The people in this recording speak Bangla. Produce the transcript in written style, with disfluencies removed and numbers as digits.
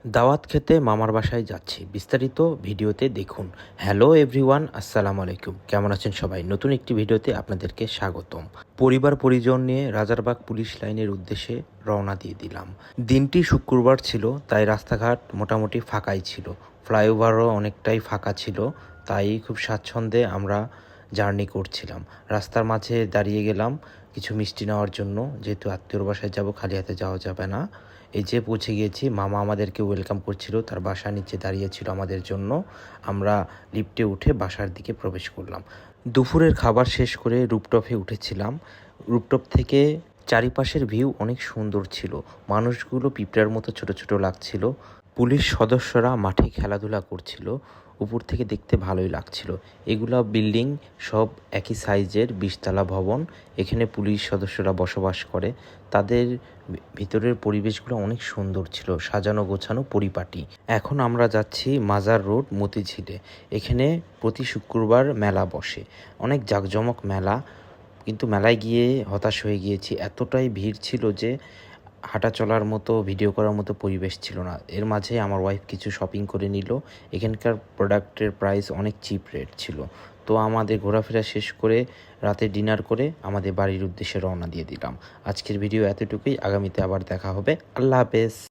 দাওয়াত খেতে মামার বাসায় যাচ্ছি, বিস্তারিত ভিডিওতে দেখুন। হ্যালো এভরিওয়ান, আসসালামু আলাইকুম। কেমন আছেন সবাই? নতুন একটি ভিডিওতে আপনাদেরকে স্বাগতম। পরিবার পরিজন নিয়ে রাজারবাগ পুলিশ লাইনের উদ্দেশ্যে রওনা দিয়ে দিলাম। দিনটি শুক্রবার ছিল, তাই রাস্তাঘাট মোটামুটি ফাঁকাই ছিল। ফ্লাইওভারও অনেকটাই ফাঁকা ছিল, তাই খুব স্বাচ্ছন্দ্যে আমরা জার্নি করছিলাম। রাস্তার মাঝে দাঁড়িয়ে গেলাম কিছু মিষ্টি নেওয়ার জন্য, যেহেতু আত্মীয়র বাসায় যাব, খালি হাতে যাওয়া যাবে না। এই যে পৌঁছে গিয়েছি, মামা আমাদেরকে ওয়েলকাম করছিল, তার বাসার নিচে দাঁড়িয়েছিল আমাদের জন্য। আমরা লিফটে উঠে বাসার দিকে প্রবেশ করলাম। দুপুরের খাবার শেষ করে রুপটপে উঠেছিলাম। রুপটপ থেকে চারিপাশের ভিউ অনেক সুন্দর ছিল। মানুষগুলো পিঁপড়ার মতো ছোট ছোট লাগছিল। পুলিশ সদস্যরা মাঠে খেলাধুলা করছিল। উপর থেকে দেখতে ভালোই লাগছিল। এগুলা বিল্ডিং সব একই সাইজের 20 তলা ভবন। এখানে পুলিশ সদস্যরা বসবাস করে। তাদের ভিতরের পরিবেশগুলো অনেক সুন্দর ছিল, সাজানো গোছানো পরিপাটি। এখন আমরা যাচ্ছি মাজার রোড মতিঝিলে। এখানে প্রতি শুক্রবার মেলা বসে, অনেক জাঁকজমক মেলা। কিন্তু মেলায় গিয়ে হতাশ হয়ে গিয়েছি, এতটাই ভিড় ছিল যে হাঁটা চলার মতো, ভিডিও করার মতো পরিবেশ ছিল না। এর মাঝে আমার ওয়াইফ কিছু শপিং করে নিল। এখানকার প্রোডাক্টের প্রাইস অনেক চিপ রেট ছিল। তো আমাদের ঘোরাফেরা শেষ করে রাতে ডিনার করে আমাদের বাড়ির উদ্দেশ্যে রওনা দিয়ে দিলাম। আজকের ভিডিও এতটুকুই, আগামীতে আবার দেখা হবে। আল্লাহ হাফেজ।